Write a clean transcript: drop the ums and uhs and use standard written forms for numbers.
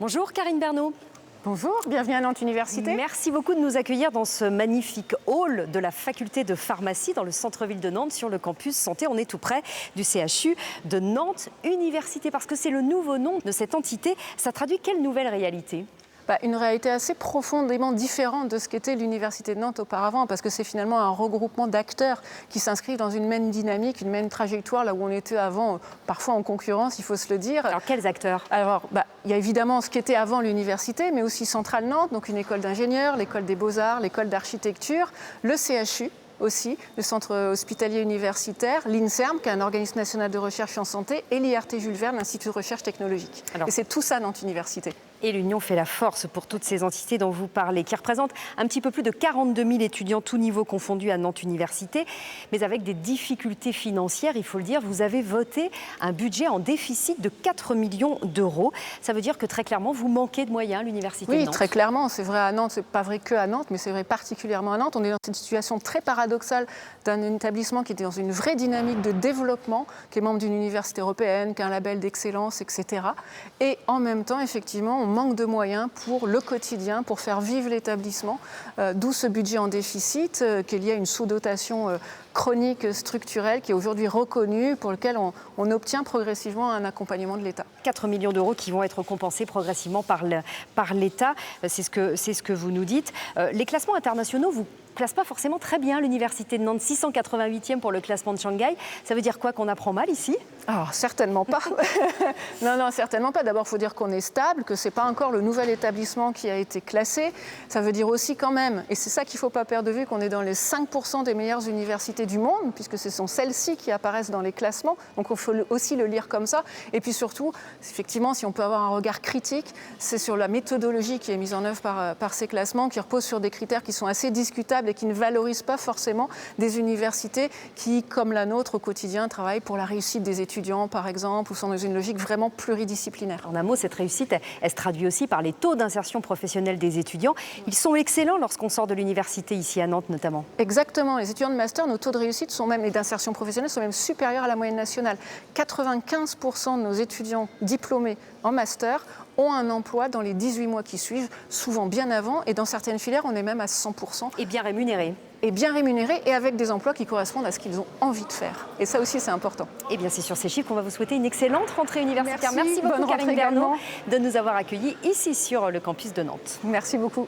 Bonjour Karine Bernot. Bonjour, bienvenue à Nantes Université. Merci beaucoup de nous accueillir dans ce magnifique hall de la faculté de pharmacie dans le centre-ville de Nantes sur le campus santé. On est tout près du CHU de Nantes Université parce que c'est le nouveau nom de cette entité. Ça traduit quelle nouvelle réalité ? Une réalité assez profondément différente de ce qu'était l'Université de Nantes auparavant, parce que c'est finalement un regroupement d'acteurs qui s'inscrivent dans une même dynamique, une même trajectoire, là où on était avant, parfois en concurrence, il faut se le dire. Alors, quels acteurs ? Alors, il y a évidemment ce qui était avant l'université, mais aussi Centrale Nantes, donc une école d'ingénieurs, l'école des beaux-arts, l'école d'architecture, le CHU, aussi, le centre hospitalier universitaire, l'INSERM, qui est un organisme national de recherche en santé, et l'IRT Jules Verne, l'Institut de recherche technologique. Et c'est tout ça, Nantes Université. Et l'Union fait la force pour toutes ces entités dont vous parlez, qui représentent un petit peu plus de 42 000 étudiants, tous niveaux confondus à Nantes Université. Mais avec des difficultés financières, il faut le dire, vous avez voté un budget en déficit de 4 millions d'euros. Ça veut dire que très clairement, vous manquez de moyens, l'Université de Nantes. Oui, très clairement. C'est vrai à Nantes, c'est pas vrai que à Nantes, mais c'est vrai particulièrement à Nantes. On est dans une situation très paradoxale d'un établissement qui était dans une vraie dynamique de développement, qui est membre d'une université européenne, qui a un label d'excellence, etc. Et en même temps, effectivement, on manque de moyens pour le quotidien, pour faire vivre l'établissement, d'où ce budget en déficit, qu'il y a une sous-dotation chronique structurelle qui est aujourd'hui reconnue, pour lequel on obtient progressivement un accompagnement de l'État. 4 millions d'euros qui vont être compensés progressivement par l'État, c'est ce que vous nous dites. Les classements internationaux vous classent pas forcément très bien l'Université de Nantes, 688e pour le classement de Shanghai. Ça veut dire quoi, qu'on apprend mal ici ? Alors, certainement pas. Non, certainement pas. D'abord, il faut dire qu'on est stable, que ce n'est pas encore le nouvel établissement qui a été classé. Ça veut dire aussi quand même, et c'est ça qu'il ne faut pas perdre de vue, qu'on est dans les 5% des meilleures universités du monde, puisque ce sont celles-ci qui apparaissent dans les classements. Donc, il faut aussi le lire comme ça. Et puis surtout, effectivement, si on peut avoir un regard critique, c'est sur la méthodologie qui est mise en œuvre par ces classements, qui repose sur des critères qui sont assez discutables et qui ne valorisent pas forcément des universités qui, comme la nôtre au quotidien, travaillent pour la réussite des étudiants, par exemple, ou sont dans une logique vraiment pluridisciplinaire. En un mot, cette réussite, elle se traduit aussi par les taux d'insertion professionnelle des étudiants. Ils sont excellents lorsqu'on sort de l'université, ici à Nantes notamment. Exactement. Les étudiants de master, nos taux de réussite et d'insertion professionnelle sont même supérieurs à la moyenne nationale. 95% de nos étudiants diplômés en master ont un emploi dans les 18 mois qui suivent, souvent bien avant, et dans certaines filières, on est même à 100%. Et bien rémunérés. Et bien rémunérés, et avec des emplois qui correspondent à ce qu'ils ont envie de faire. Et ça aussi, c'est important. Et bien, c'est sur ces chiffres qu'on va vous souhaiter une excellente rentrée universitaire. Merci beaucoup, Karine Karine Bernot, de nous avoir accueillis ici sur le campus de Nantes. Merci beaucoup.